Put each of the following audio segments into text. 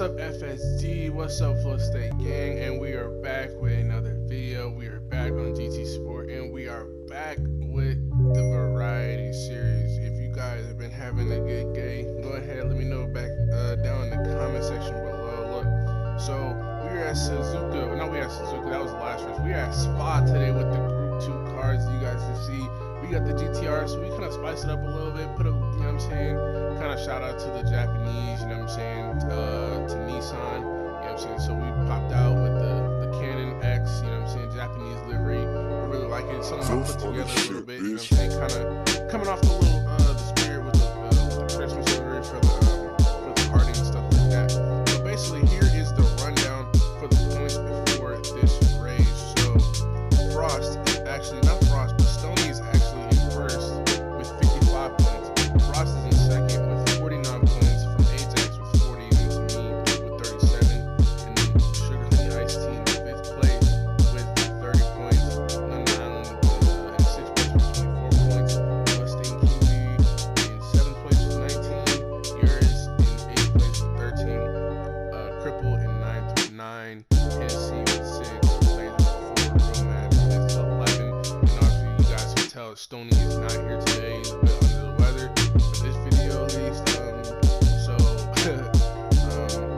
What's up, FSD? What's up, Flow State Gang? And we are back with another video. We are back on GT Sport, and we are back with the variety series. If you guys have been having a good day, go ahead, let me know back down in the comment section below. Look, so we are at Suzuka. No, we are at Suzuka. That was the last race. We are at Spa today with the Group 2 cars. You guys can see we got the GTR, so we kind of spice it up a little bit. Put a, you know what I'm saying? Kind of shout out to the Japanese, you know what I'm saying, to Nissan, you know what I'm saying. So we popped out with the Canon X, you know what I'm saying, Japanese livery. I really like it. Something I put together a little bit, you know what I'm saying, kind of coming off the little the spirit with the Christmas livery for the karting and stuff like that. So basically, here is the rundown for the points before this race. So Frost is actually not Frost, but Stoney is actually in first with 55 points. Frost is in second with 49 points from Ajax with 40, and then to me with 37, and then Sugar Honey Iced Tea in fifth place with 30 points. London Island in sixth place with 24 points. Mustang Kiwi in seventh place with 19. Yours in eighth place with 13. Cripple in ninth with 9. Hennessy with 6. Blaze with 4. Real Mad with 11. And obviously you guys can tell Stoney is not here today. He's a bit under the weather for this video at least.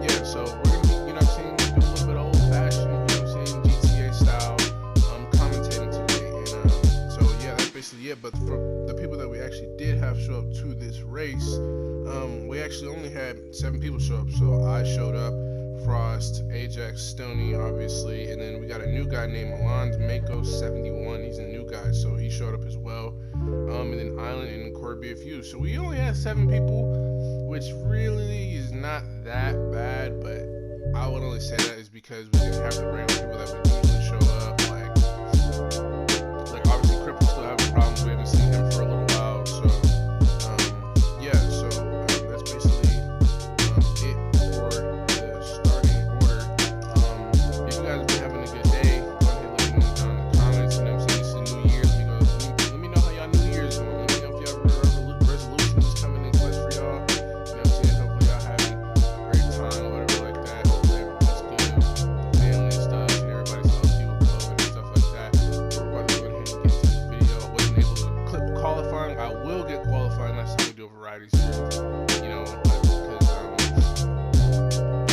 Yeah, so we're gonna be, you know what I'm saying, do a little bit of old fashioned, you know what I'm saying, GTA style commentating today. And so yeah, that's basically it. But for the people that we actually did have show up to this race, we actually only had 7 people show up. So I showed up, Frost, Ajax, Stoney, obviously, and then we got a new guy named Alonz Mako 71. He's a new guy, so he showed up as well. And then Island and Corby a few. So we only had 7 people, which really is not that bad, but I would only say that is because we didn't have the random people that would usually show up. Like obviously Cripple still having problems. We haven't seen him for a little while. So yeah, so that's basically it for the starting order. If you guys have been having a good day, go ahead and let me know down in the comments. You know what I'm saying? It's a new year. Let me know how y'all New Year's going. Let me know if y'all have resolutions coming in clutch for y'all. You know what I'm saying? Hopefully y'all having a great time or whatever like that. Hopefully everything's good. Family stuff and everybody's healthy with COVID and stuff like that. We're about to go ahead and get to this video. I wasn't able to clip qualifying. I will get qualifying next time we do a variety series. You know, because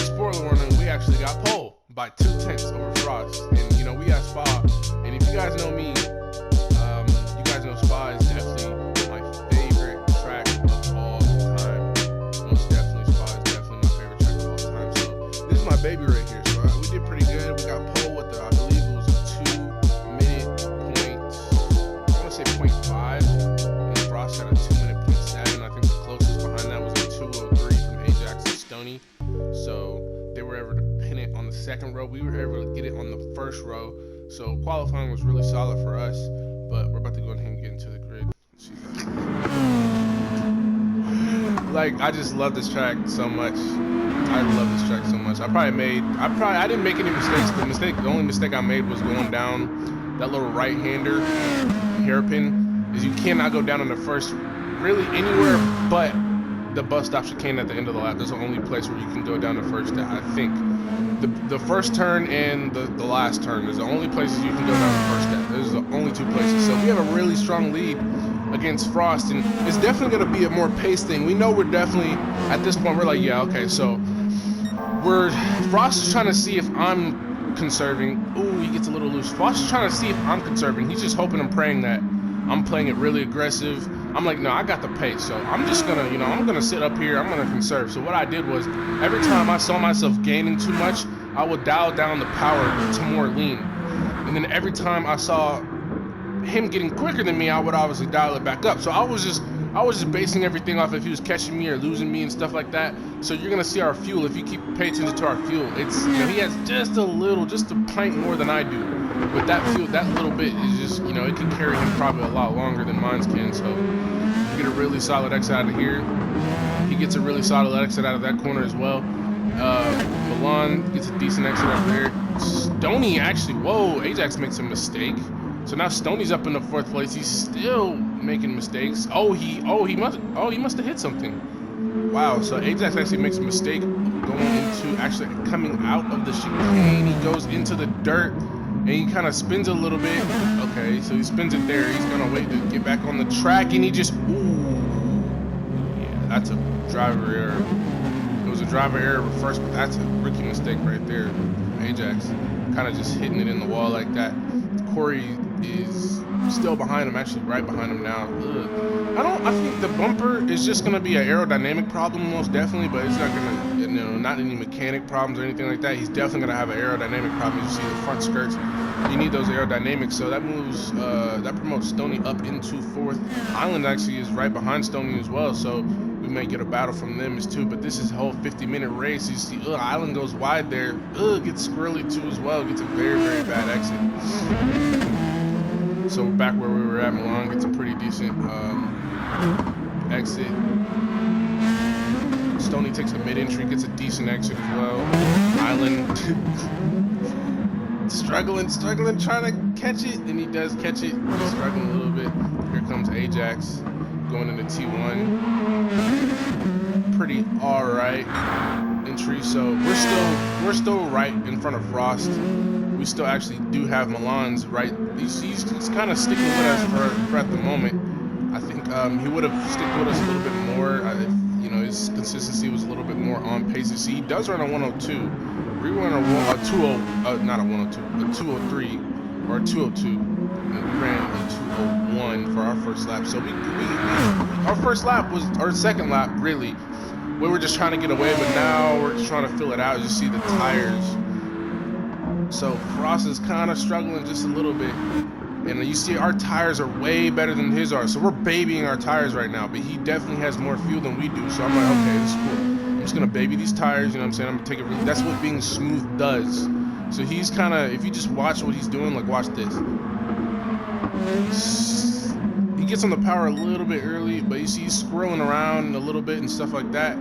spoiler warning, we actually got pole by 2 tenths over Frost. And you know, we got Spa. And if you guys know me, you guys know Spa is definitely my favorite track of all time. Most definitely, Spa is definitely my favorite track of all time. So this is my baby right here. So we did pretty good. We got pole with I believe it was a 2-minute point. I want to say 0.5. And Frost had a 2-minute 0.7. I think the closest behind that was a 2:03 from Ajax and Stoney. So they were able to pin it on the second row. We were able to get it on the first row. So qualifying was really solid for us. But we're about to go ahead and get into the grid. Like, I just love this track so much. I love this track so much. I didn't make any mistakes. The only mistake I made was going down that little right-hander hairpin. Is you cannot go down on the first, really anywhere but the bus stop chicane at the end of the lap. That's the only place where you can go down the first, I think. The first turn and the last turn is the only places you can go down the first step. Those are the only 2 places. So we have a really strong lead against Frost, and it's definitely going to be a more pace thing. We know we're definitely, at this point, we're like, yeah, okay, so Frost is trying to see if I'm conserving. Ooh, he gets a little loose. Frost is trying to see if I'm conserving. He's just hoping and praying that I'm playing it really aggressive. I'm like, no, I got the pace, so I'm just gonna, you know, I'm gonna sit up here, I'm gonna conserve. So what I did was, every time I saw myself gaining too much, I would dial down the power to more lean. And then every time I saw him getting quicker than me, I would obviously dial it back up. So I was just basing everything off if he was catching me or losing me and stuff like that. So you're gonna see our fuel, if you pay attention to our fuel, it's, you know, he has just a pint more than I do. With that fuel, that little bit is just, you know, it can carry him probably a lot longer than mine can. So you get a really solid exit out of here. He gets a really solid exit out of that corner as well. Milan gets a decent exit up there. Stoney actually, whoa, Ajax makes a mistake. So now Stoney's up in the 4th place. He's still making mistakes. He must have hit something. Wow, so Ajax actually makes a mistake going into, actually coming out of the chicane. He goes into the dirt and he kind of spins a little bit. Okay, so he spins it there. He's gonna wait to get back on the track, and he just, ooh, yeah, that's a driver error. It was a driver error first, but that's a rookie mistake right there. Ajax kind of just hitting it in the wall like that. Corey is still behind him, actually right behind him now. I think the bumper is just gonna be an aerodynamic problem most definitely, but it's not gonna, you know, not any mechanic problems or anything like that. He's definitely gonna have an aerodynamic problem. You see the front skirts, you need those aerodynamics, so that moves, that promotes Stoney up into fourth. Island actually is right behind Stoney as well, so we may get a battle from them as too, but this is a whole 50-minute race. You see, Island goes wide there, gets squirrely too as well, gets a very, very bad exit. So we're back where we were at. Milan gets a pretty decent exit. Stoney takes a mid-entry, gets a decent exit as well. Island struggling, trying to catch it, and he does catch it. He's struggling a little bit. Here comes Ajax going into T1. Pretty alright entry. So we're still right in front of Frost. We still actually do have Milan's right. He's kind of sticking with us for at the moment. I think he would have stuck with us a little bit more if, you know, his consistency was a little bit more on pace. You see, he does run a 102. We run a 20, not a 102, a 203 or a 202. And we ran a 201 for our first lap. So our first lap was, our second lap really, we were just trying to get away, but now we're just trying to fill it out. You see the tires. So Frost is kind of struggling just a little bit. And you see our tires are way better than his are. So we're babying our tires right now, but he definitely has more fuel than we do. So I'm like, okay, this is cool. I'm just gonna baby these tires, you know what I'm saying? I'm gonna take it really, that's what being smooth does. So he's kind of, if you just watch what he's doing, like watch this. He gets on the power a little bit early, but you see he's swirling around a little bit and stuff like that.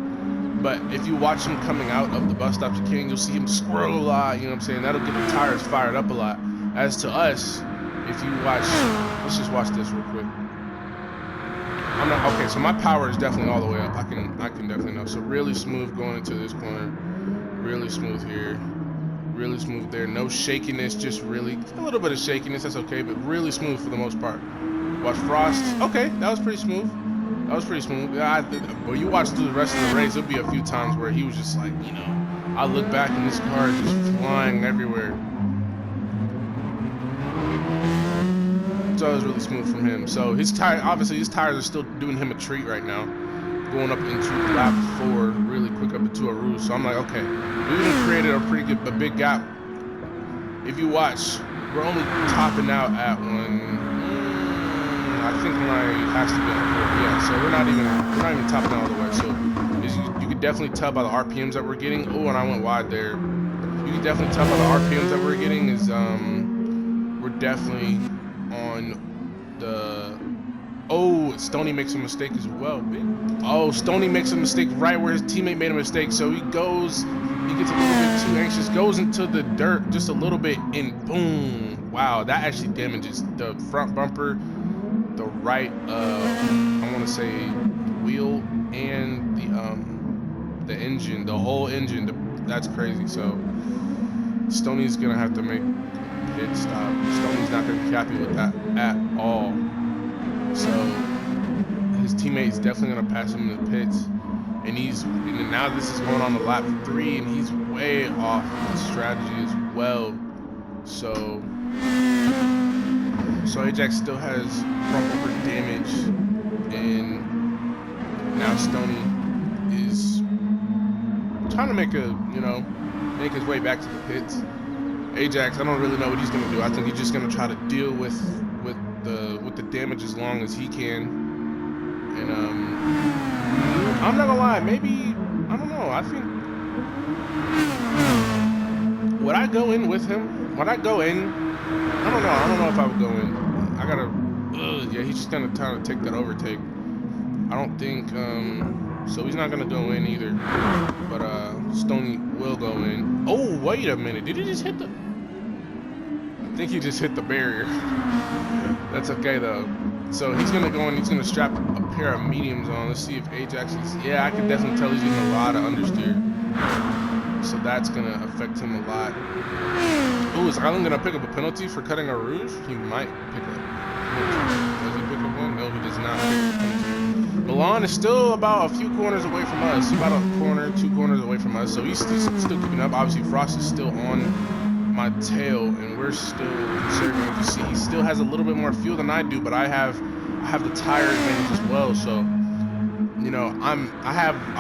But if you watch him coming out of the bus stop chicane, you'll see him squirrel a lot, you know what I'm saying? That'll get the tires fired up a lot. As to us, if you watch, let's just watch this real quick. I'm not, okay, so my power is definitely all the way up. I can definitely know. So really smooth going into this corner. Really smooth here. Really smooth there. No shakiness, just really, a little bit of shakiness, that's okay, but really smooth for the most part. Watch Frost. Okay, that was pretty smooth. That was pretty smooth. Well, you watch through the rest of the race, there'll be a few times where he was just like, you know, I look back and this car is just flying everywhere. So it was really smooth from him. So his tire, obviously his tires are still doing him a treat right now. Going up into lap 4, really quick up into a roost. So I'm like, okay, we even created a pretty good, a big gap. If you watch, we're only topping out at I think my has to be on 4. Yeah, so we're not even topping out all the way. So you can definitely tell by the RPMs that we're getting. Oh, and I went wide there. You can definitely tell by the RPMs that we're getting is we're definitely on the. Oh, Stoney makes a mistake as well. Oh, Stoney makes a mistake right where his teammate made a mistake. So he gets a little bit too anxious, goes into the dirt just a little bit, and boom. Wow, that actually damages the front bumper, the right, I want to say wheel, and the engine, the whole engine. That's crazy. So Stoney's going to have to make a pit stop. Stoney's not going to be happy with that at all. So his teammate's definitely gonna pass him in the pits, and now this is going on to lap 3, and he's way off the strategy as well. So Ajax still has front bumper damage, and now Stoney is trying to make his way back to the pits. Ajax, I don't really know what he's gonna do. I think he's just gonna try to deal with the damage as long as he can. And I'm not gonna lie, maybe, I don't know, I think, would I go in with him? Would I go in? I don't know if I would go in. I gotta, yeah, he's just gonna try to take that overtake. I don't think, so he's not gonna go in either, but Stoney will go in. Oh, wait a minute, did he just hit the, I think he just hit the barrier. That's okay though. So he's gonna go in, he's gonna strap a pair of mediums on. Let's see if Ajax is, yeah, I can definitely tell he's getting a lot of understeer. So that's going to affect him a lot. Ooh, is Island going to pick up a penalty for cutting our rouge? He might pick up. Does he pick up one? No, he does not pick up a penalty. Milan is still about a few corners away from us. About a corner, 2 corners away from us. So he's still keeping up. Obviously, Frost is still on my tail, and we're still conserving. You see, he still has a little bit more fuel than I do, but I have the tire advantage as well. So, you know, I'm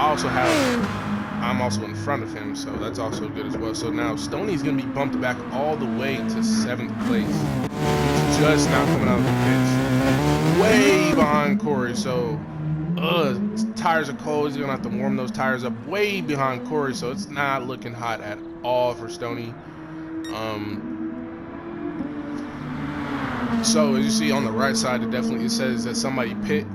also in front of him, so that's also good as well. So now Stoney's gonna be bumped back all the way to 7th place. He's just now coming out of the pits, way behind Corey. So, tires are cold. He's gonna have to warm those tires up way behind Corey. So it's not looking hot at all for Stoney. So as you see on the right side, it says that somebody pit.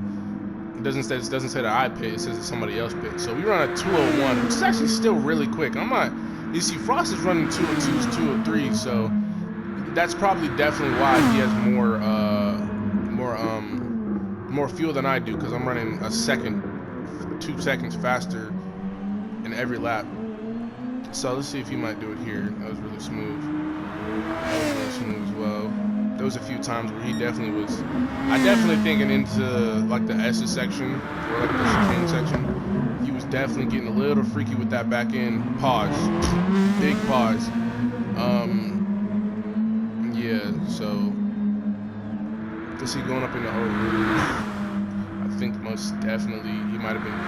It doesn't say that I pit. It says that somebody else pit. So we run a 201, which is actually still really quick. You see, Frost is running 202s, 203s, so that's probably definitely why he has more fuel than I do, because I'm running 2 seconds faster in every lap. So let's see if he might do it here. That was really smooth. That was really smooth as well. There was a few times where he definitely was. I definitely thinking into like the S's section or like the chicane section. He was definitely getting a little freaky with that back end pause, big pause. Yeah. So is he going up in the Eau Rouge? I think most definitely he might have been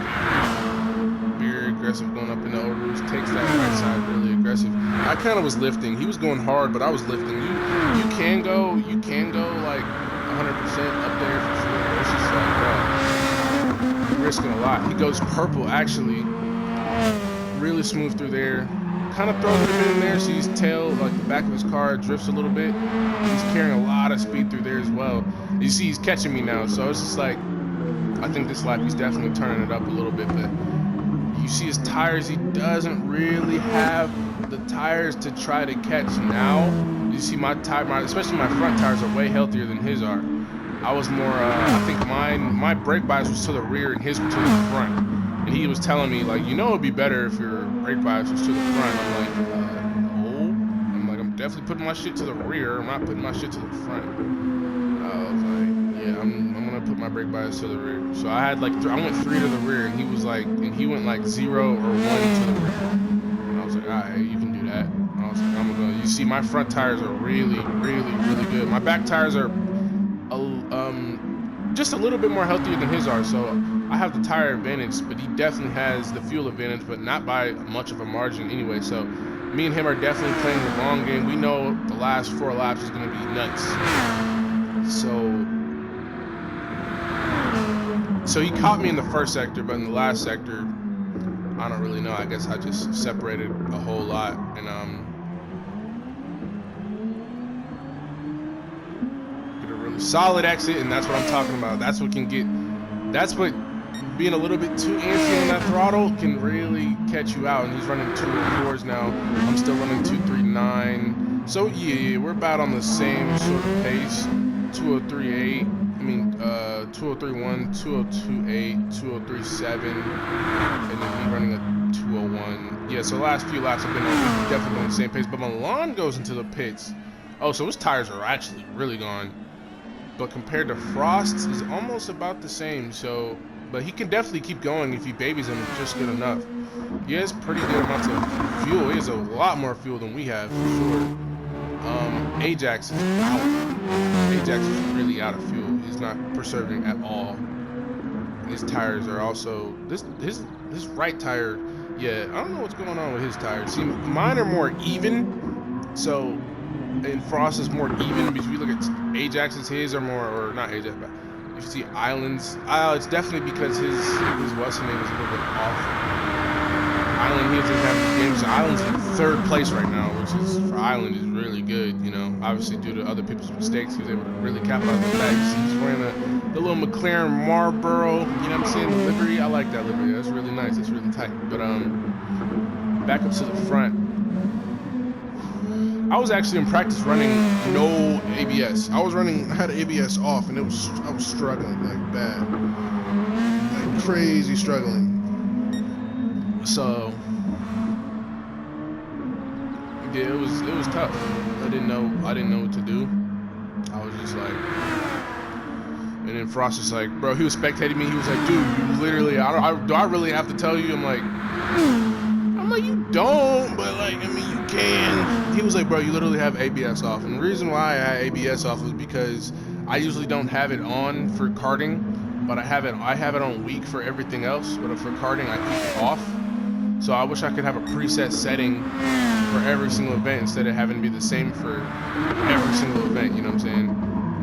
very aggressive going up in the Eau Rouge. Takes that right side really aggressive. I kind of was lifting. He was going hard, but I was lifting. You can go like 100% up there for sure. It's just like, you're risking a lot. He goes purple actually, really smooth through there. Kind of throws it a bit in there. So his tail, like the back of his car, drifts a little bit. He's carrying a lot of speed through there as well. You see, he's catching me now. So it's just like, I think this lap he's definitely turning it up a little bit, but you see his tires, he doesn't really have the tires to try to catch now. You see my especially my front tires are way healthier than his are. I was more, I think my brake bias was to the rear and his was to the front. And he was telling me, like, you know, it'd be better if your brake bias was to the front. I'm like, no. I'm definitely putting my shit to the rear. I'm not putting my shit to the front. I was like, yeah, I'm gonna put my brake bias to the rear. So I had like, I went 3 to the rear, and he went like 0 or 1 to the rear. And I was like, all right, you can do that. I was like, I'm gonna. You see, my front tires are really, really, really good. My back tires are, just a little bit more healthier than his are. So I have the tire advantage, but he definitely has the fuel advantage, but not by much of a margin anyway. So me and him are definitely playing the long game. We know the last 4 laps is gonna be nuts. So he caught me in the first sector, but in the last sector, I don't really know. I guess I just separated a whole lot, and get a really solid exit, and that's what I'm talking about. That's what being a little bit too antsy on that throttle can really catch you out. And he's running 204s now. I'm still running 239. So yeah, we're about on the same sort of pace. 2038. 2031, 2028, 2037, and then me running a 201. Yeah, so the last few laps have been definitely on the same pace, but Milan goes into the pits. Oh, so his tires are actually really gone. But compared to Frost, is almost about the same. So, but he can definitely keep going if he babies him just good enough. He has pretty good amounts of fuel. He has a lot more fuel than we have, for sure. Ajax is out. Ajax is really out of fuel. He's not preserving at all. His tires are also his right tire. Yeah, I don't know what's going on with his tires. See, mine are more even. So, and Frost is more even. Because if you look at Ajax's, his are more, or not Ajax, but if you see Island's, it's definitely because his what's name is a little bit off. Island, he doesn't have the games. Island's in 3rd place right now, which is for Island is really good. You know, obviously due to other people's mistakes, he was able to really capitalize on that. You see, he's wearing the little McLaren Marlboro. You know what I'm saying? The livery. I like that livery. That's really nice. It's really tight. But back up to the front. I was actually in practice running no ABS. I had ABS off, and I was struggling like bad, like crazy struggling. So did. It was tough. I didn't know what to do. I was just like, and then Frost was like, bro, he was spectating me. He was like, dude, you literally, do I really have to tell you? I'm like, you don't, but like, I mean, you can. He was like, bro, you literally have ABS off. And the reason why I had ABS off was because I usually don't have it on for karting, but I have it on weak for everything else. But for karting, I keep it off. So I wish I could have a preset setting for every single event instead of having to be the same for every single event. You know what I'm saying?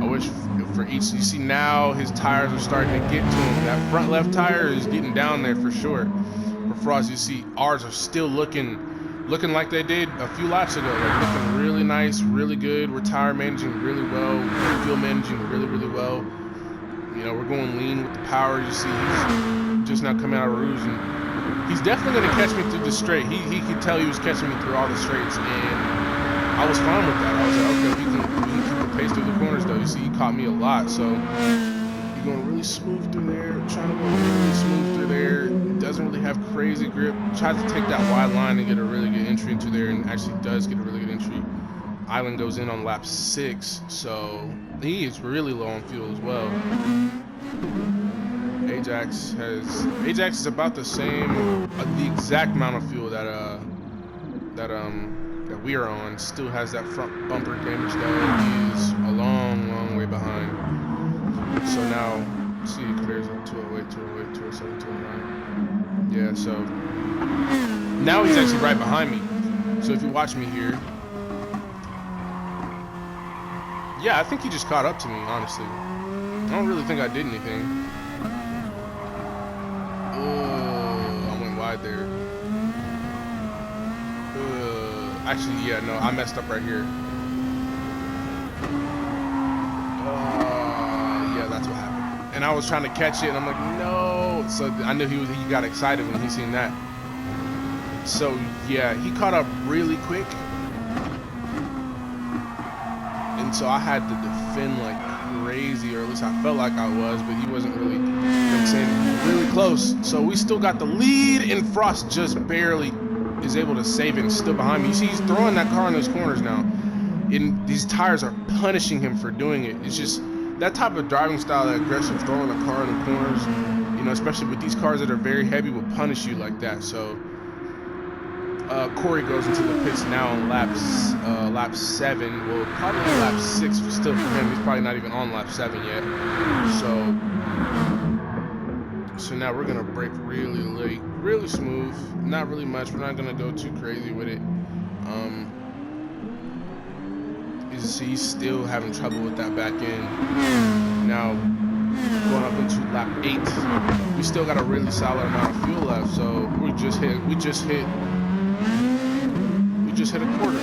I wish for each. You see now his tires are starting to get to him. That front left tire is getting down there for sure. For Frost, you see ours are still looking like they did a few laps ago. Like looking really nice, really good. We're tire managing really well. We're fuel managing really well. You know, we're going lean with the power. You see he's just now coming out of Rouge, and he's definitely going to catch me through the straight. He could tell he was catching me through all the straights, and I was fine with that. I was like, okay, we can keep the pace through the corners, though. You see, he caught me a lot, so you're going really smooth through there, trying to go really smooth through there. Doesn't really have crazy grip. Tries to take that wide line and get a really good entry into there, and actually does get a really good entry. Island goes in on lap 6, so he is really low on fuel as well. Ajax is about the same, the exact amount of fuel that we are on. Still has that front bumper damage though. He's a long way behind. So now, see, he compares it 208, 208, 207, 209. Yeah, so now he's actually right behind me. So if you watch me here, yeah, I think he just caught up to me, honestly. I don't really think I did anything. I went wide there. Actually, yeah, no, I messed up right here. Yeah, that's what happened. And I was trying to catch it, and I'm like, no. So I knew he got excited when he seen that. So yeah, he caught up really quick. And so I had to defend like crazy, or at least I felt like I was, but he wasn't really, you know what I'm saying, really close. So we still got the lead, and Frost just barely is able to save it and still behind me. You see, he's throwing that car in those corners now, and these tires are punishing him for doing it. It's just that type of driving style, that aggressive throwing the car in the corners, you know, especially with these cars that are very heavy, will punish you like that. So Corey goes into the pits now on lap 7. Well, probably lap 6 still for him. He's probably not even on lap 7 yet. So now we're gonna brake really late, really smooth, not really much. We're not gonna go too crazy with it. You see, he's still having trouble with that back end. Now going up into lap 8, we still got a really solid amount of fuel left. So we just hit a quarter.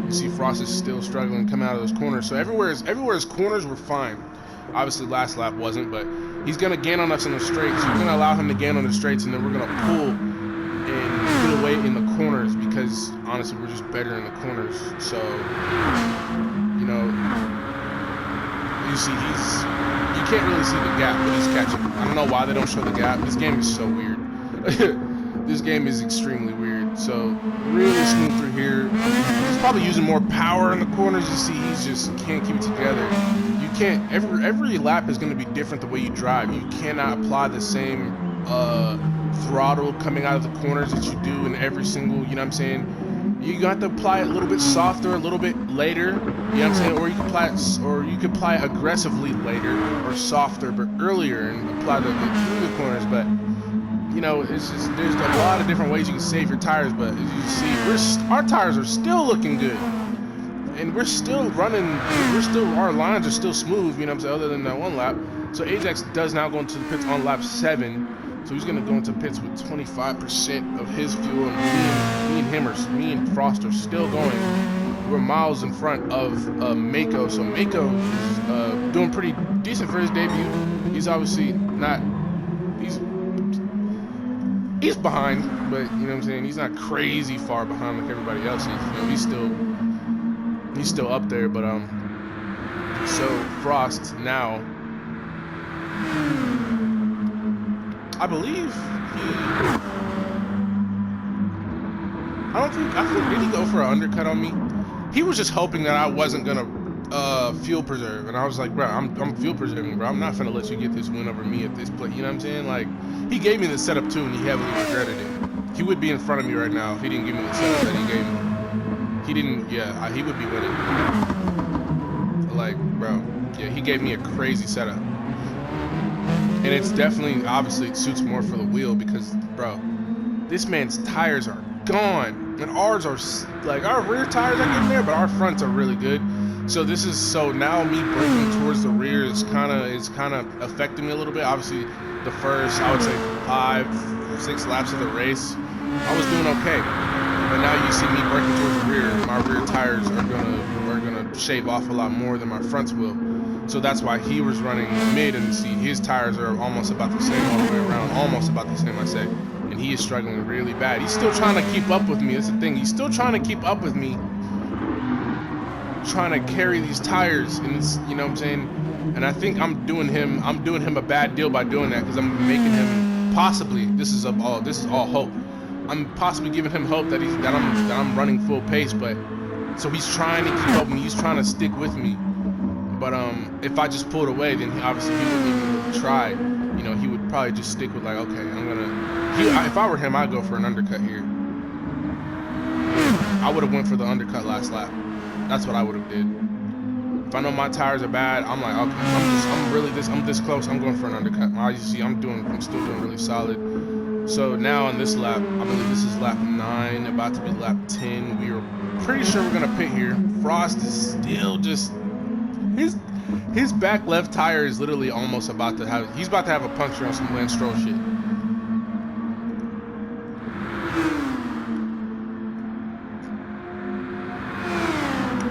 You see Frost is still struggling coming out of those corners. So everywhere's corners were fine. Obviously last lap wasn't, but he's gonna gain on us in the straights. We're gonna allow him to gain on the straights, and then we're gonna pull and get away in the corners, because honestly we're just better in the corners. So, you know, you see you can't really see the gap, but he's catching. I don't know why they don't show the gap. This game is so weird. This game is extremely weird. So really smooth through here. He's probably using more power in the corners. You see, he's just can't keep it together. You can't. Every lap is going to be different the way you drive. You cannot apply the same throttle coming out of the corners that you do in every single. You know what I'm saying? You have to apply it a little bit softer, a little bit later. You know what I'm saying? Or you can apply it aggressively later, or softer but earlier, and apply through the corners. But you know, it's just, there's a lot of different ways you can save your tires, but as you see, our tires are still looking good, and we're still running. Our lines are still smooth. You know what I'm saying? Other than that one lap. So Ajax does now go into the pits on lap 7. So he's gonna go into pits with 25% of his fuel, and me and Frost are still going. We're miles in front of Mako. So Mako is doing pretty decent for his debut. He's obviously not. He's behind, but you know what I'm saying? He's not crazy far behind like everybody else is. You know, he's still up there, but so Frost now, I believe I think, did he go for an undercut on me? He was just hoping that I wasn't gonna fuel preserve, and I was like, bro, I'm fuel preserving, bro. I'm not gonna let you get this win over me at this play. You know what I'm saying? Like, he gave me the setup too, and he heavily regretted it. He would be in front of me right now if he didn't give me the setup that he gave me. He didn't. Yeah, he would be winning. Like, bro, yeah, he gave me a crazy setup, and it's definitely, obviously, it suits more for the wheel because, bro, this man's tires are gone, and ours are like, our rear tires are getting there, but our fronts are really good. So this is, so now me braking towards the rear is kind of affecting me a little bit. Obviously, the first, I would say 5-6 laps of the race, I was doing okay, but now you see me braking towards the rear. My rear tires are gonna shave off a lot more than my fronts will. So that's why he was running mid, and see his tires are almost about the same all the way around, almost about the same, I say. And he is struggling really bad. He's still trying to keep up with me. That's the thing. He's still trying to keep up with me, trying to carry these tires, and it's, you know what I'm saying? And I think I'm doing him a bad deal by doing that, because I'm making him possibly, this is all hope. I'm possibly giving him hope that I'm running full pace, but so he's trying to keep up with me. He's trying to stick with me. But if I just pulled away, then obviously he wouldn't even really try. You know, he would probably just stick with like, okay, if I were him, I'd go for an undercut here. I would have went for the undercut last lap. That's what I would have did. If I know my tires are bad, I'm like, okay, I'm this close. I'm going for an undercut. As you see, I'm still doing really solid. So now on this lap, I believe this is lap 9, about to be lap 10. We are pretty sure we're gonna pit here. Frost is still just, his back left tire is literally almost about to have, he's about to have a puncture on some Lance Stroll shit.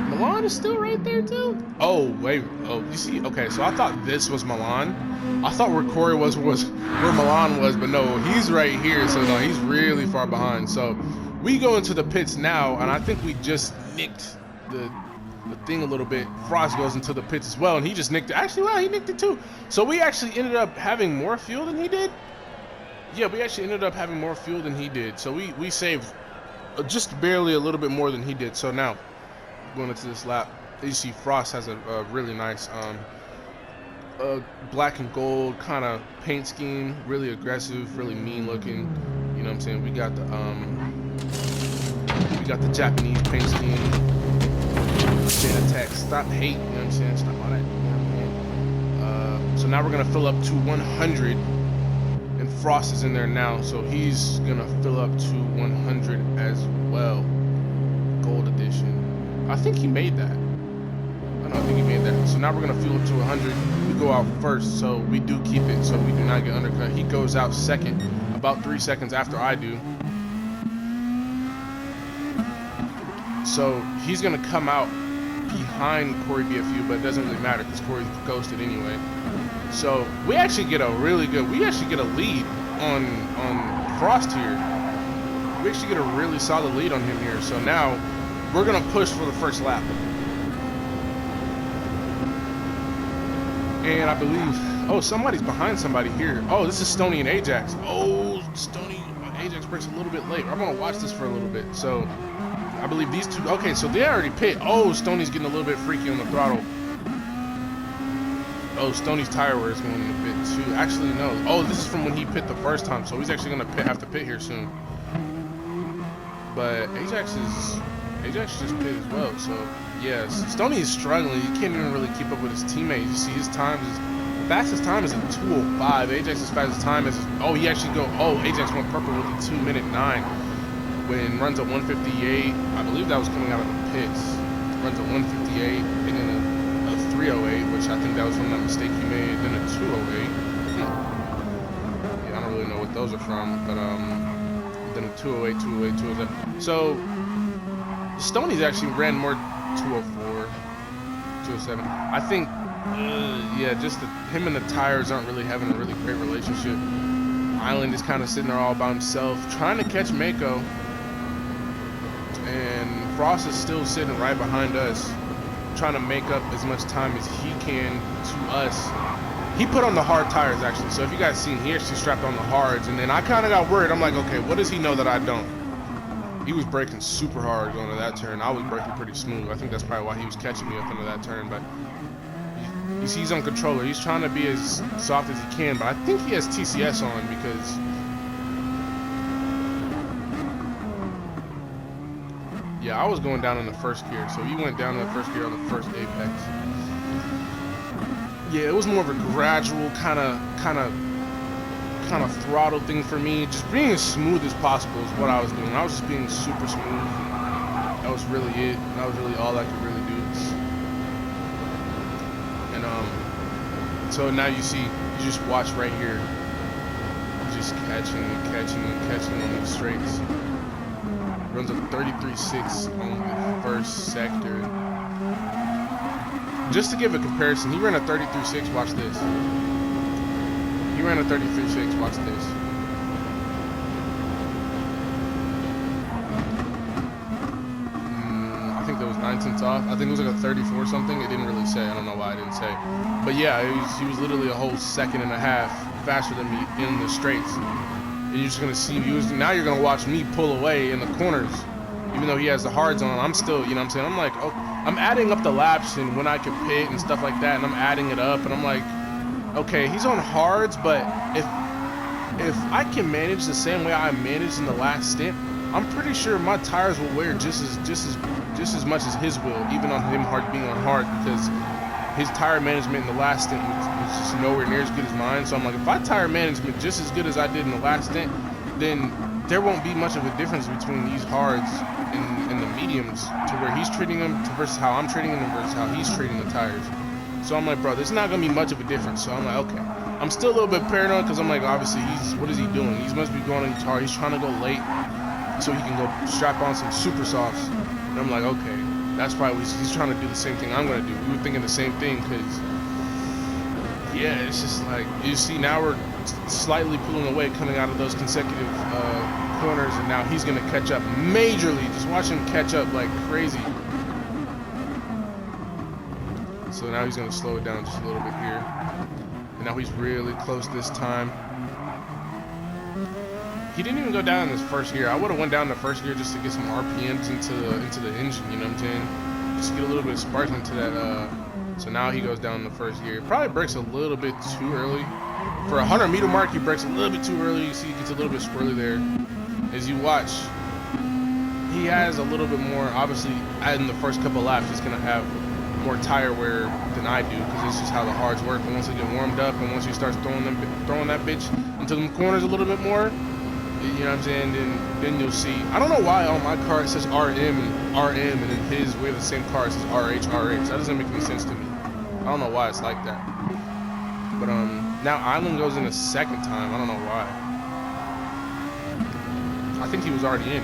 Milan is still right there too? Oh, wait, oh, you see, okay, so I thought this was Milan. I thought where Corey was where Milan was, but no, he's right here, so no, he's really far behind. So we go into the pits now, and I think we just nicked the thing a little bit. Frost goes into the pits as well, and he just nicked it. Actually, well, he nicked it too. So we actually ended up having more fuel than he did. Yeah, we actually ended up having more fuel than he did. So we saved just barely a little bit more than he did. So now, going into this lap, you see Frost has a really nice black and gold kind of paint scheme, really aggressive, really mean looking. You know what I'm saying? We got the Japanese paint scheme. Attack, stop hate, you know what I'm saying? Stop all that. You know what I mean? So now we're gonna fill up to 100, and Frost is in there now, so he's gonna fill up to 100 as well. Gold edition. I think he made that. I think he made that. So now we're gonna fuel up to 100. We go out first, so we do keep it, so we do not get undercut. He goes out second, about 3 seconds after I do. So he's gonna come out behind Corey BFU, but it doesn't really matter because Corey's ghosted anyway. So we actually get a lead on Frost here. We actually get a really solid lead on him here. So now we're gonna push for the first lap. And I believe, oh, somebody's behind somebody here. Oh, this is Stoney and Ajax. Oh, Stoney, Ajax breaks a little bit late. I'm gonna watch this for a little bit. So I believe these two, okay, so they already pit. Oh, Stoney's getting a little bit freaky on the throttle. Oh, Stoney's tire wear is going in the pit too. Actually, no. Oh, this is from when he pit the first time, so he's actually gonna have to pit here soon. But Ajax just pit as well, so yes. Stoney is struggling. He can't even really keep up with his teammates. You see his times, the fastest time is a 2:05. Ajax's fastest time is, oh, he actually Ajax went purple with a 2:09. When runs a 158, I believe that was coming out of the pits. Runs a 158, and then a 308, which I think that was from that mistake he made. Then a 208. Yeah, I don't really know what those are from, but then a 208, 208, 207. So Stoney's actually ran more 204, 207. I think, yeah, just him and the tires aren't really having a really great relationship. Island is kind of sitting there all by himself, trying to catch Mako. And Frost is still sitting right behind us, trying to make up as much time as he can to us. He put on the hard tires, actually. So if you guys seen, he actually strapped on the hards. And then I kind of got worried. I'm like, okay, what does he know that I don't? He was braking super hard going to that turn. I was braking pretty smooth. I think that's probably why he was catching me up into that turn. But you see, he's on controller. He's trying to be as soft as he can, but I think he has TCS on because yeah, I was going down in the first gear, so he went down in the first gear on the first apex. Yeah, it was more of a gradual kind of throttle thing for me. Just being as smooth as possible is what I was doing. I was just being super smooth. That was really it. That was really all I could really do. And so now you see, you just watch right here. Just catching and catching and catching on these straights. Runs a 33.6 on the first sector. Just to give a comparison, he ran a 33.6. Watch this. He ran a 33.6. Watch this. I think that was 9/10 off. I think it was like a 34 something. It didn't really say. I don't know why I didn't say. But yeah, he was literally a whole second and a half faster than me in the straights. And you're just gonna see, now you're gonna watch me pull away in the corners. Even though he has the hards on, I'm still, you know what I'm saying? I'm like, oh, I'm adding up the laps and when I can pit and stuff like that, and I'm adding it up, and I'm like, okay, he's on hards, but if I can manage the same way I managed in the last stint, I'm pretty sure my tires will wear just as much as his will, even on him being on hard, because his tire management in the last stint was just nowhere near as good as mine. So I'm like, if I tire management just as good as I did in the last stint, then there won't be much of a difference between these hards and the mediums to where he's treating them versus how I'm treating them versus how he's treating the tires. So I'm like, bro, there's not gonna be much of a difference. So I'm like, okay. I'm still a little bit paranoid because I'm like, obviously, what is he doing? He must be going hard. He's trying to go late so he can go strap on some super softs. And I'm like, okay, that's probably he's trying to do the same thing I'm gonna do. We were thinking the same thing because, yeah, it's just like, you see, now we're slightly pulling away coming out of those consecutive corners, and now he's gonna catch up majorly. Just watch him catch up like crazy. So now he's gonna slow it down just a little bit here. And now he's really close this time. He didn't even go down in his first gear. I would have went down in the first gear just to get some RPMs into the engine, you know what I'm saying? Just to get a little bit of spark into that. So now he goes down in the first gear. Probably brakes a little bit too early. For a 100-meter mark, he brakes a little bit too early. You see he gets a little bit squirrely there. As you watch, he has a little bit more, obviously, in the first couple laps, he's going to have more tire wear than I do, because it's just how the hards work. And once they get warmed up and once he starts throwing that bitch into them corners a little bit more, you know what I'm saying, then you'll see. I don't know why on my car it says RM and in his, we have the same car, it says RH. That doesn't make any sense to me. I don't know why it's like that. But now Island goes in a second time. I don't know why. I think he was already in.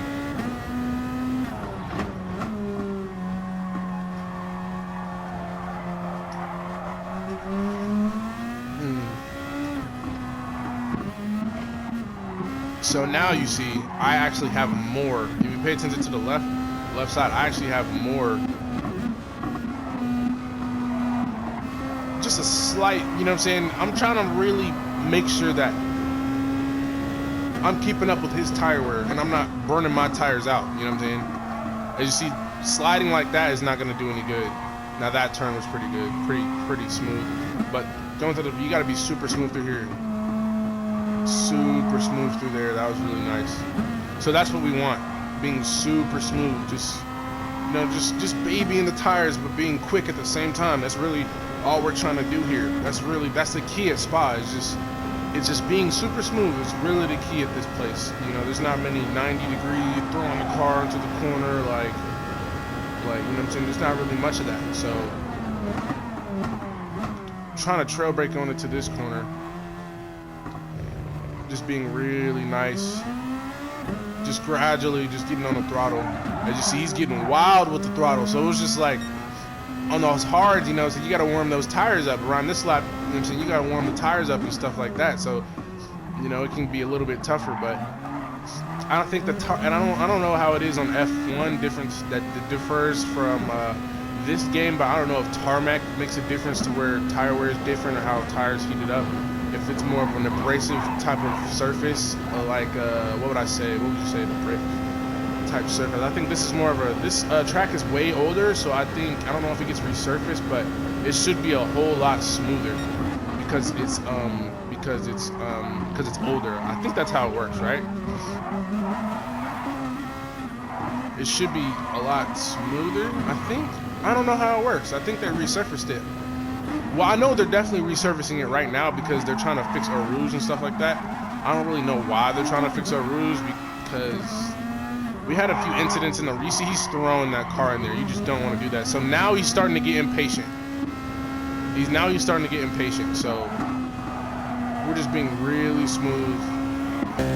So now you see, I actually have more. If you pay attention to the left side, I actually have more. Just a slight, you know what I'm saying? I'm trying to really make sure that I'm keeping up with his tire wear and I'm not burning my tires out, you know what I'm saying? As you see, sliding like that is not going to do any good. Now that turn was pretty good, pretty smooth. But going through you got to be super smooth through here. Super smooth through there. That was really nice. So that's what we want, being super smooth. Just, you know, just babying the tires but being quick at the same time. That's really all we're trying to do here. That's the key at Spa. It's just being super smooth. It's really the key at this place. You know, there's not many 90-degree throwing the car into the corner like you know what I'm saying. There's not really much of that. So I'm trying to trail brake on into this corner. Just being really nice, just gradually just getting on the throttle. As you see, he's getting wild with the throttle, so it was just like on those hards, you know, so you got to warm those tires up around this lap, you know what I'm saying, you got to warm the tires up and stuff like that, so, you know, it can be a little bit tougher. But I don't think and I don't know how it is on F1 difference that differs from this game, but I don't know if tarmac makes a difference to where tire wear is different or how tires heated up. If it's more of an abrasive type of surface, like what would I say? What would you say? type surface. I think this is more of a, this track is way older, so I don't know if it gets resurfaced, but it should be a whole lot smoother because it's older. I think that's how it works, right? It should be a lot smoother, I think. I don't know how it works. I think they resurfaced it. Well, I know they're definitely resurfacing it right now because they're trying to fix our rouge and stuff like that. I don't really know why they're trying to fix our rouge because we had a few incidents in the race. He's throwing that car in there. You just don't want to do that. So now he's starting to get impatient. He's starting to get impatient. So we're just being really smooth.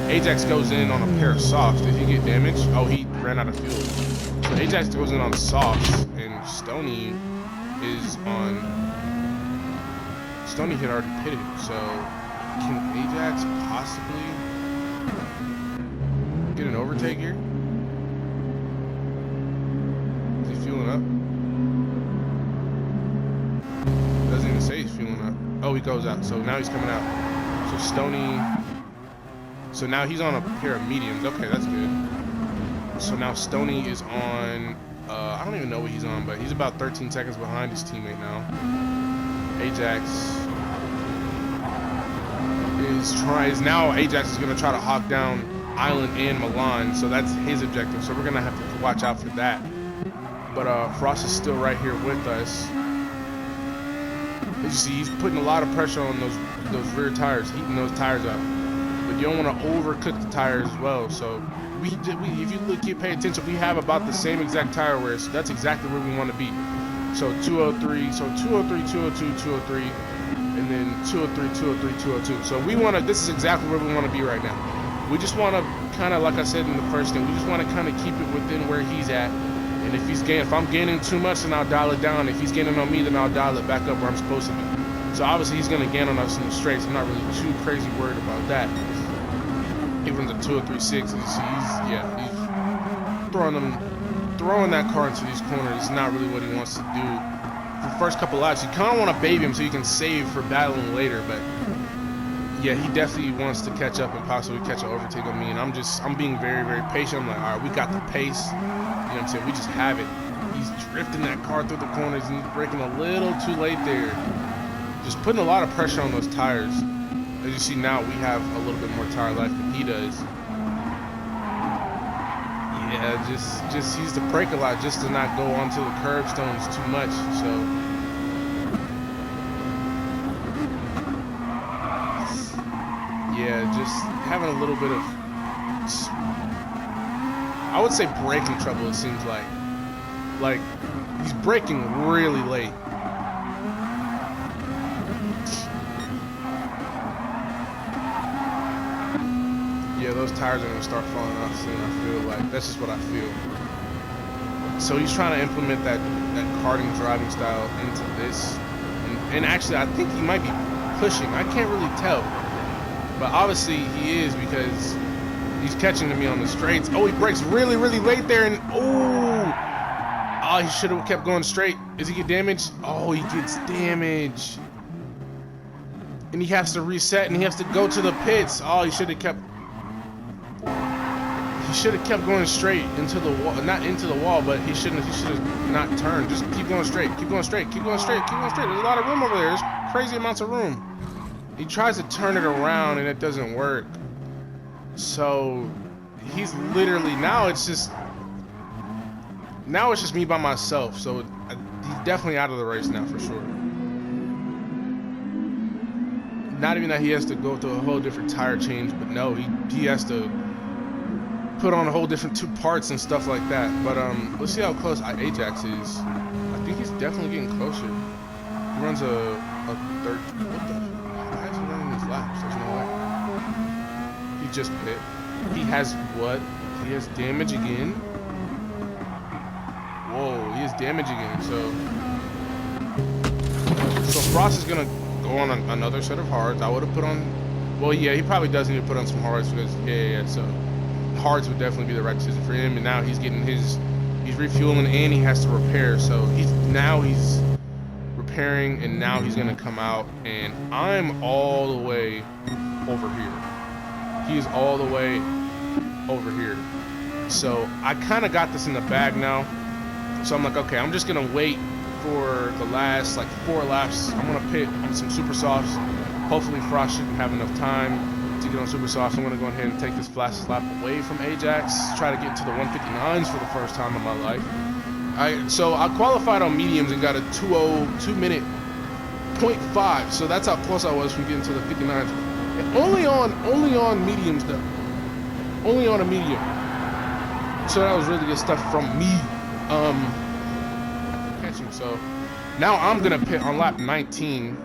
Ajax goes in on a pair of softs. Did he get damaged? Oh, he ran out of fuel. So Ajax goes in on softs, and Stony is on. Stony had already pitted, so can Ajax possibly get an overtake here? Is he fueling up? Doesn't even say he's fueling up. Oh, he goes out. So now he's coming out. So Stony. So now he's on a pair of mediums. Okay, that's good. So now Stony is on, I don't even know what he's on, but he's about 13 seconds behind his teammate now. Ajax Ajax is going to try to hawk down Island and Milan, so that's his objective. So we're going to have to watch out for that. But Frost is still right here with us. As you see, he's putting a lot of pressure on those rear tires, heating those tires up. But you don't want to overcook the tires as well. So if you pay attention, we have about the same exact tire wear, so that's exactly where we want to be. So 203, so 203, 202, 203, and then 203, 203, 202. So this is exactly where we want to be right now. We just want to kind of, like I said in the first thing, we just want to kind of keep it within where he's at. And if I'm gaining too much, then I'll dial it down. If he's gaining on me, then I'll dial it back up where I'm supposed to be. So obviously he's going to gain on us in the straights. I'm not really too crazy worried about that. He runs a 203.6. He's throwing that car into these corners is not really what he wants to do. For the first couple laps, you kind of want to baby him so you can save for battling later. But yeah, he definitely wants to catch up and possibly catch an overtake on me. And I'm being very, very patient. I'm like, all right, we got the pace. You know what I'm saying? We just have it. He's drifting that car through the corners and he's braking a little too late there. Just putting a lot of pressure on those tires. As you see now, we have a little bit more tire life than he does. Yeah, just he's to brake a lot just to not go onto the curbstones too much. So yeah, just having a little bit of, I would say, braking trouble. It seems like he's braking really late. Yeah, those tires are going to start falling off soon, I feel like. That's just what I feel. So he's trying to implement that karting driving style into this. And actually, I think he might be pushing. I can't really tell. But obviously, he is because he's catching me on the straights. Oh, he brakes really, really late there. And oh, he should have kept going straight. Does he get damaged? Oh, he gets damaged. And he has to reset and he has to go to the pits. Oh, he should have kept going straight into the wall, not into the wall, but he should have not turned. Just keep going straight, keep going straight, keep going straight, keep going straight. There's a lot of room over there. There's crazy amounts of room. He tries to turn it around and it doesn't work. So he's literally, now it's just me by myself. So he's definitely out of the race now for sure. Not even that he has to go through a whole different tire change, but no, he has to put on a whole different two parts and stuff like that. But let's see how close Ajax is. I think he's definitely getting closer. He runs a third. What the? Why is he running these laps? There's no way. He just pit. He has what? He has damage again. Whoa, he has damage again. So Frost is gonna go on another set of hards. I would have put on. Well, yeah, he probably does need to put on some hards because yeah. So hards would definitely be the right decision for him. And now he's getting he's refueling and he has to repair. So he's repairing and now he's gonna come out and I'm all the way over here. He is all the way over here. So I kind of got this in the bag now. So I'm like, okay, I'm just gonna wait for the last like 4 laps. I'm gonna pit on some super softs. Hopefully Frost shouldn't have enough time to get on super softs. I'm gonna go ahead and take this fastest lap away from Ajax. Try to get into the 159s for the first time in my life. So I qualified on mediums and got a 2 minute 0.5. So that's how close I was from getting to the 59s. And only on mediums though. Only on a medium. So that was really good stuff from me. Catching. So now I'm gonna pit on lap 19.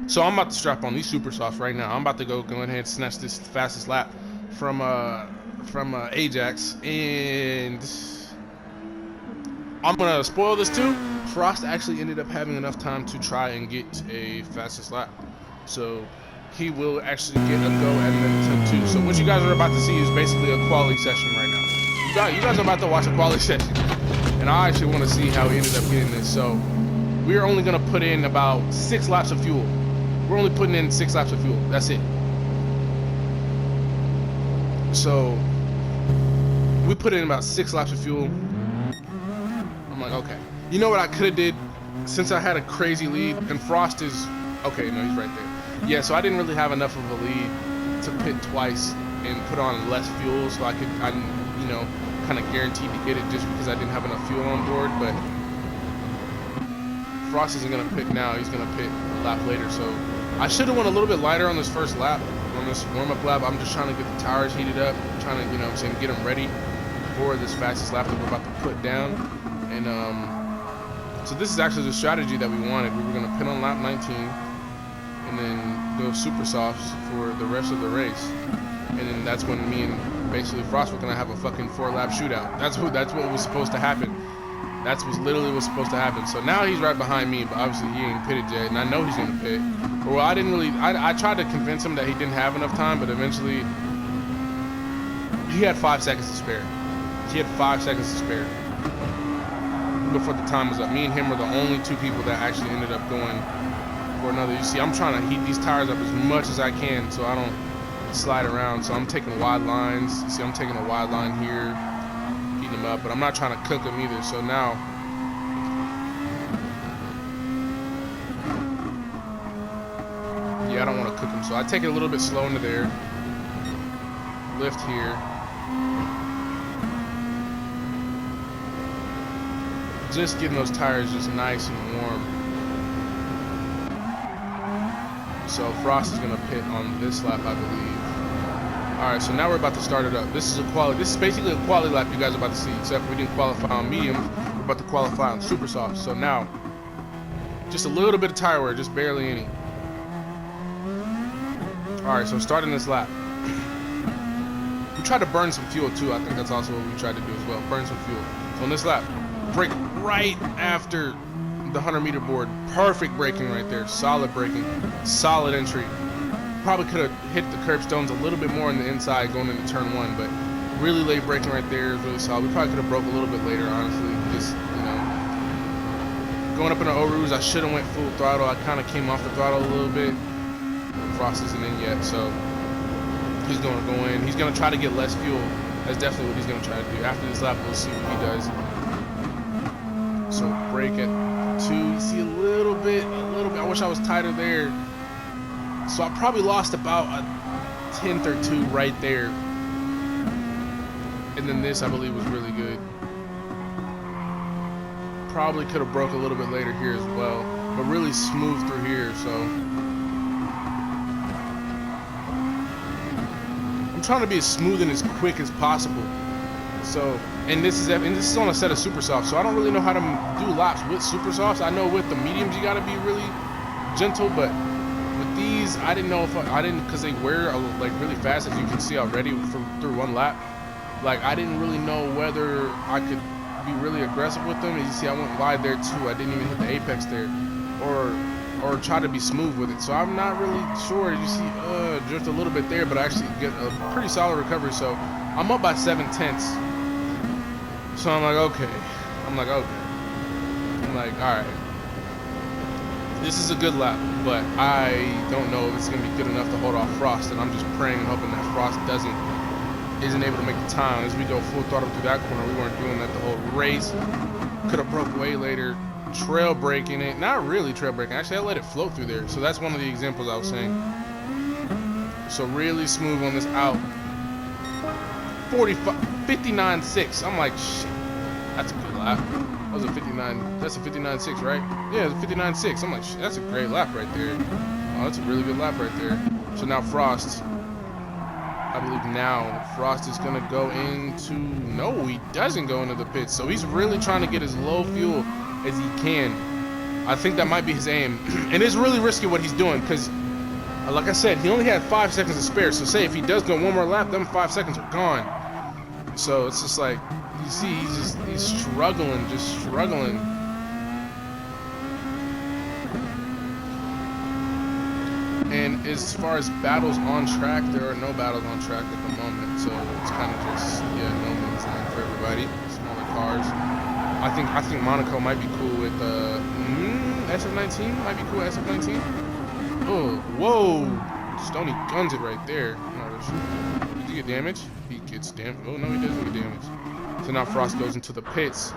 So I'm about to strap on these super softs right now. I'm about to go ahead and snatch this fastest lap from Ajax, and I'm gonna spoil this too. Frost actually ended up having enough time to try and get a fastest lap, so he will actually get a go at minute 2. So what you guys are about to see is basically a quality session right now. You guys are about to watch a quality session, and I actually want to see how he ended up getting this. So we're only gonna put in about 6 laps of fuel. We're only putting in 6 laps of fuel. That's it. So we put in about 6 laps of fuel. I'm like, okay. You know what I could have did? Since I had a crazy lead, and Frost is... Okay, no, he's right there. Yeah, so I didn't really have enough of a lead to pit twice and put on less fuel, so I you know, kind of guaranteed to get it just because I didn't have enough fuel on board. But Frost isn't going to pit now. He's going to pit a lap later. So I should have went a little bit lighter on this first lap, on this warm-up lap. I'm just trying to get the tires heated up, trying to, you know what I'm saying, get them ready for this fastest lap that we're about to put down. And so this is actually the strategy that we wanted. We were going to pit on lap 19 and then go super softs for the rest of the race. And then that's when me and basically Frost were going to have a fucking 4-lap shootout. That's what was supposed to happen. That's what literally was supposed to happen. So now he's right behind me, but obviously he ain't pitted yet, and I know he's gonna pit. Well, I didn't really. I tried to convince him that he didn't have enough time, but eventually he had 5 seconds to spare. He had 5 seconds to spare before the time was up. Me and him were the only 2 people that actually ended up going for another. You see, I'm trying to heat these tires up as much as I can so I don't slide around. So I'm taking wide lines. You see, I'm taking a wide line here, heating them up, but I'm not trying to cook them either. So now, yeah, I don't want to cook them. So I take it a little bit slow into there. Lift here. Just getting those tires just nice and warm. So Frost is gonna pit on this lap, I believe. All right, so now we're about to start it up. This is basically a quality lap you guys are about to see, except we didn't qualify on medium. We're about to qualify on super soft. So now, just a little bit of tire wear, just barely any. All right, so starting this lap. We tried to burn some fuel too. I think that's also what we tried to do as well, burn some fuel. So on this lap, brake right after the 100-meter board. Perfect braking right there. Solid braking. Solid entry. Probably could have hit the curb stones a little bit more on the inside going into turn 1, but really late braking right there is really solid. We probably could have broke a little bit later, honestly. Just, you know, going up in the O-Roos, I should have went full throttle. I kind of came off the throttle a little bit. Frost isn't in yet, so he's going to go in. He's going to try to get less fuel. That's definitely what he's going to try to do. After this lap, we'll see what he does. So brake at 2. You see a little bit. I wish I was tighter there. So I probably lost about a 10th or 2 right there. And then this, I believe, was really good. Probably could have broke a little bit later here as well, but really smooth through here. So I'm trying to be as smooth and as quick as possible. So, and this is on a set of super softs, so I don't really know how to do laps with super softs. I know with the mediums you got to be really gentle, but with these I didn't know if I didn't, because they wear like really fast, as you can see already through 1 lap. Like, I didn't really know whether I could be really aggressive with them. As you see, I went wide there too. I didn't even hit the apex there, or try to be smooth with it. So I'm not really sure. You see, drift a little bit there, but I actually get a pretty solid recovery. So I'm up by 7/10. So I'm like, okay. I'm like, all right. This is a good lap, but I don't know if it's going to be good enough to hold off Frost, and I'm just praying and hoping that Frost doesn't isn't able to make the time. As we go full throttle through that corner, we weren't doing that the whole race. Could have broke way later. Trail braking it. Not really trail braking. Actually, I let it float through there. So that's one of the examples I was saying. So really smooth on this out. 59.6. I'm like, shit. That's a good lap. That was a 59. That's a 59.6, right? Yeah, it's a 59.6. I'm like, shit, that's a great lap right there. Oh, that's a really good lap right there. So now Frost. I believe now Frost is going to go into... No, he doesn't go into the pits. So he's really trying to get as low fuel as he can. I think that might be his aim. And it's really risky what he's doing because, like I said, he only had 5 seconds to spare. So say if he does go one more lap, them 5 seconds are gone. So it's just like, you see, he's struggling, just struggling. And as far as battles on track, there are no battles on track at the moment. So it's kind of just, yeah, no man's land for everybody. Smaller cars. I think Monaco might be cool with SF19. Might be cool with SF19. Oh, whoa! Stoney guns it right there. No, did he get damaged? He gets damaged. Oh no, he doesn't get damaged. So now Frost goes into the pits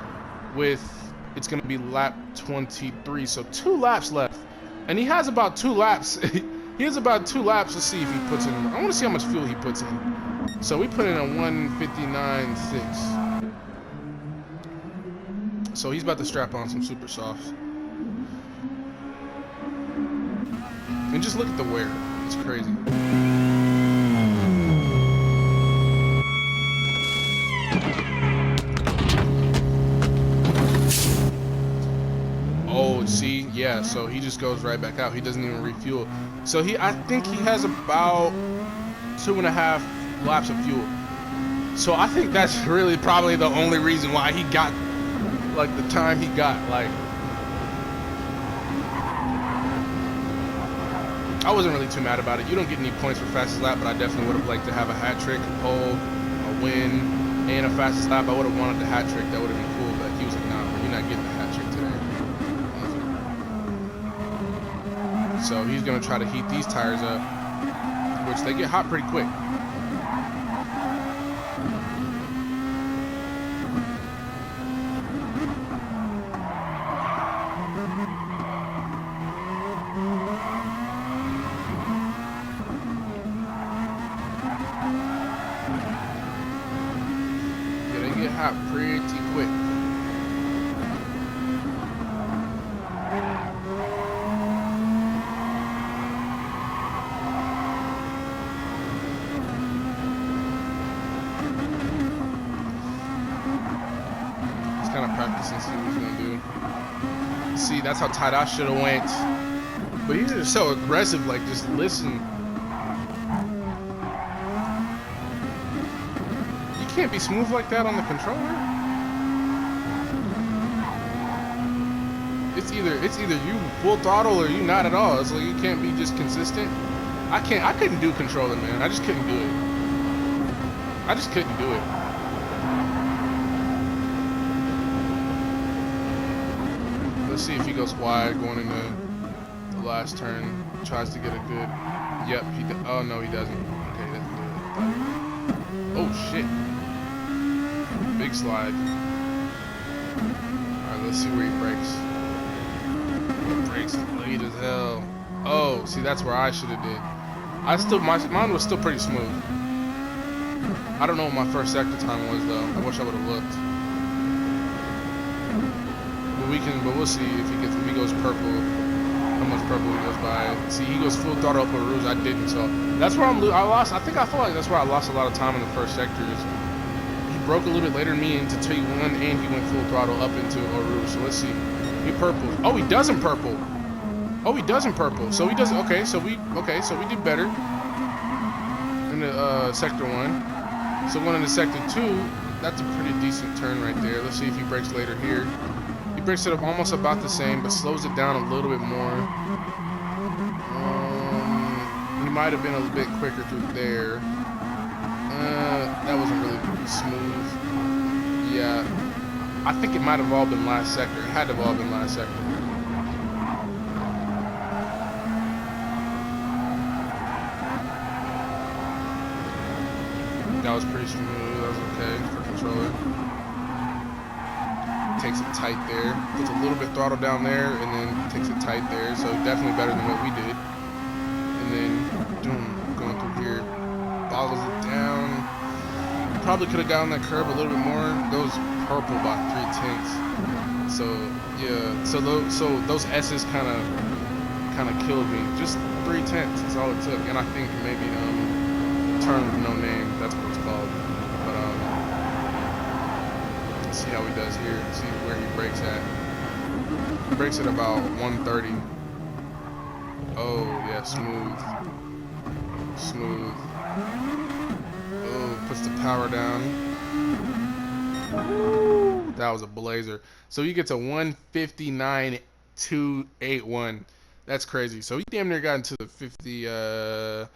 with, it's gonna be lap 23. So 2 laps left, and he has about 2 laps. He has about 2 laps to see if he puts in. I want to see how much fuel he puts in. So we put in a 159.6. So he's about to strap on some super softs. And just look at the wear. It's crazy. Oh, see, yeah, so he just goes right back out. He doesn't even refuel. So I think he has about 2.5 laps of fuel. So I think that's really probably the only reason why he got, like, the time he got. Like, I wasn't really too mad about it. You don't get any points for fastest lap, but I definitely would have liked to have a hat trick, a pole, a win, and a fastest lap. I would have wanted the hat trick. That would have been cool, but he was like, nah, bro, you're not getting the hat trick today. So he's going to try to heat these tires up, which they get hot pretty quick. Pretty quick. He's kind of practicing, see what he's gonna do. See, that's how tight I should have went. But he's just so aggressive, like, just listen. You can't be smooth like that on the controller. It's either you full throttle or you not at all. It's like you can't be just consistent. I couldn't do controlling, man. I just couldn't do it. I just couldn't do it. Let's see if he goes wide going into the last turn. Tries to get a good. Yep. Oh no, he doesn't. Okay, that's good. Oh shit. Big slide. All right, let's see where he brakes. Brakes late as hell. Oh, see, that's where I should have did. Mine was still pretty smooth. I don't know what my first sector time was though. I wish I would have looked. But we'll see if he goes purple. How much purple he goes by. See, he goes full throttle up with Rouge. I didn't, so that's where I feel like that's where I lost a lot of time in the first sectors. He broke a little bit later than me into T1, and he went full throttle up into Rouge. So let's see. He purple. Oh, he doesn't purple. Oh, he doesn't purple. So he doesn't. Okay, so we did better in the sector 1. So going into sector 2, that's a pretty decent turn right there. Let's see if he brakes later here. He brakes it up almost about the same, but slows it down a little bit more. He might have been a little bit quicker through there. That wasn't really smooth. Yeah. I think it might have all been last sector. It had to have all been last sector. That was pretty smooth. That was okay for controller. Takes it tight there. Puts a little bit throttle down there, and then takes it tight there. So definitely better than what we did. And then, boom, going through here, boggles it down. Probably could have gotten that curb a little bit more. Goes purple by 3/10. So yeah, so those S's kind of killed me. Just 3/10. That's all it took. And I think maybe turn with no name. That's what it's called. But let's see how he does here. See where he brakes at. He brakes at about 130. Oh yeah, smooth. Oh, puts the power down. Woo, that was a blazer. So he gets a 159.281. That's crazy. So he damn near got into the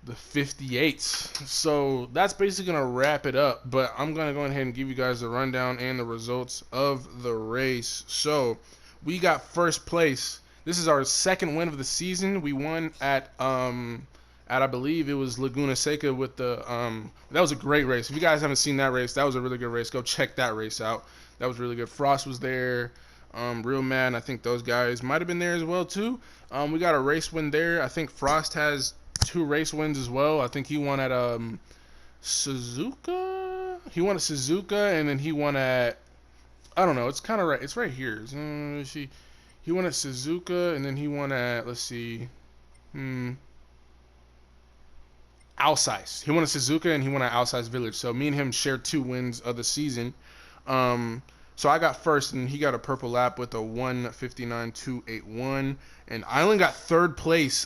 58s. So that's basically gonna wrap it up. But I'm gonna go ahead and give you guys the rundown and the results of the race. So we got first place. This is our second win of the season. We won at I believe it was Laguna Seca with the that was a great race. If you guys haven't seen that race, that was a really good race. Go check that race out. That was really good. Frost was there. Real Mad, I think those guys might have been there as well too. We got a race win there. I think Frost has 2 race wins as well. I think he won at Suzuka. He won at Suzuka, and then he won at, I don't know. It's kind of right. It's right here. He won at Suzuka, and then he won at, let's see, Alsice. He won at Suzuka, and he won at Alsice Village. So me and him shared 2 wins of the season. So I got first, and he got a purple lap with a 159.281. And Island got third place.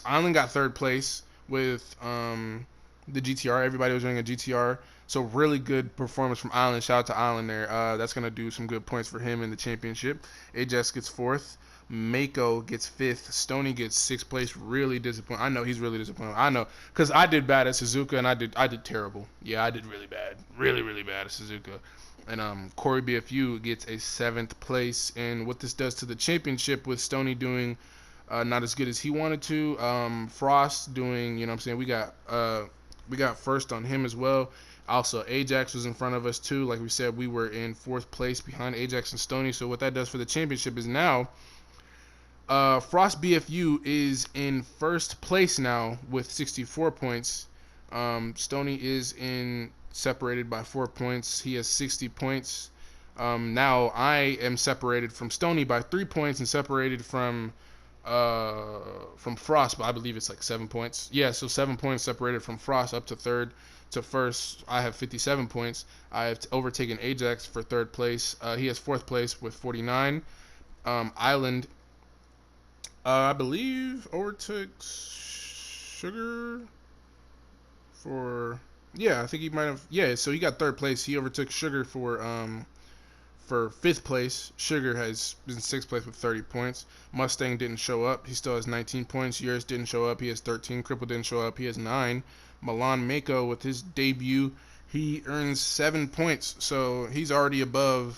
With the GTR. Everybody was running a GTR. So really good performance from Island. Shout out to Island there. That's going to do some good points for him in the championship. Ajax gets 4th. Mako gets 5th. Stoney gets 6th place. Really disappointed. I know he's really disappointed. I know, because I did bad at Suzuka, and I did terrible. Yeah, I did really bad. Really bad at Suzuka. And Corey BFU gets a 7th place. And what this does to the championship with Stoney doing not as good as he wanted to. Frost doing, you know what I'm saying, we got first on him as well. Also, Ajax was in front of us too. Like we said, we were in 4th place behind Ajax and Stoney. So what that does for the championship is now Frost BFU is in 1st place now with 64 points. Stoney is separated by 4 points. He has 60 points. Now I am separated from Stoney by 3 points and separated from Frost, but I believe it's like 7 points. Yeah, so 7 points separated from Frost up to 3rd. To 1st, I have 57 points. I have overtaken Ajax for 3rd place. He has 4th place with 49. Island, I believe, overtook Sugar for, yeah, I think he might have, yeah, so he got 3rd place. He overtook Sugar for 5th place. Sugar has been 6th place with 30 points. Mustang didn't show up. He still has 19 points. Yours didn't show up. He has 13. Cripple didn't show up. He has 9. Milan Mako with his debut, he earns 7 points. So he's already above.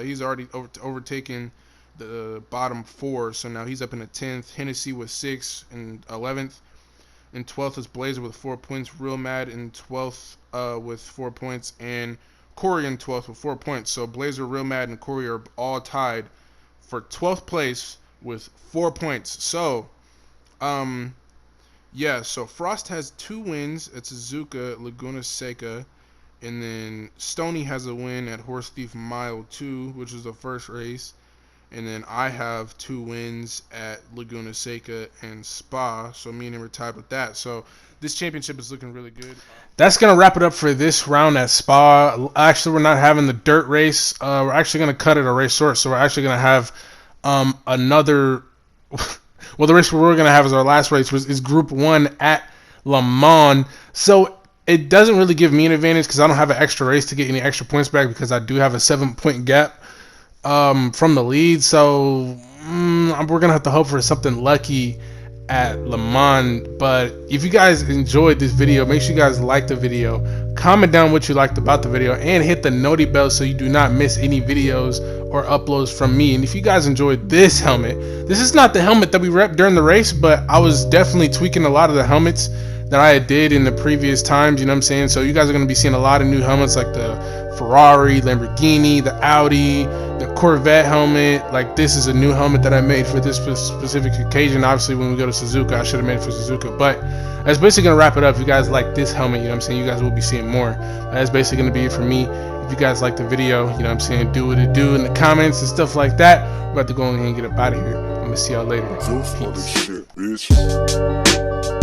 He's already overtaken the bottom 4. So now he's up in the 10th. Hennessy with 6 and 11th. In 12th is Blazer with 4 points. Real Mad in 12th with 4 points. And Corey in 12th with 4 points. So Blazer, Real Mad, and Corey are all tied for 12th place with 4 points. So, yeah, so Frost has 2 wins at Suzuka, Laguna Seca, and then Stoney has a win at Horse Thief Mile 2, which was the first race. And then I have 2 wins at Laguna Seca and Spa, so me and him are tied with that. So this championship is looking really good. That's going to wrap it up for this round at Spa. Actually, we're not having the dirt race. We're actually going to cut it a race short, so we're actually going to have another... Well, the race we're going to have as our last race is Group 1 at Le Mans. So it doesn't really give me an advantage because I don't have an extra race to get any extra points back because I do have a 7-point gap from the lead. So we're going to have to hope for something lucky at Le Mans. But if you guys enjoyed this video, make sure you guys like the video, comment down what you liked about the video, and hit the noti bell so you do not miss any videos or uploads from me. And if you guys enjoyed this helmet, this is not the helmet that we repped during the race, but I was definitely tweaking a lot of the helmets that I did in the previous times, you know what I'm saying? So you guys are going to be seeing a lot of new helmets, like the Ferrari, Lamborghini, the Audi, the Corvette helmet. Like, this is a new helmet that I made for this specific occasion. Obviously, when we go to Suzuka, I should have made it for Suzuka, but that's basically going to wrap it up. If you guys like this helmet, you know what I'm saying, you guys will be seeing more. That's basically going to be it for me. If you guys like the video, you know what I'm saying, do what it do in the comments and stuff like that. We're about to go ahead and get up out of here. I'm going to see y'all later. Peace.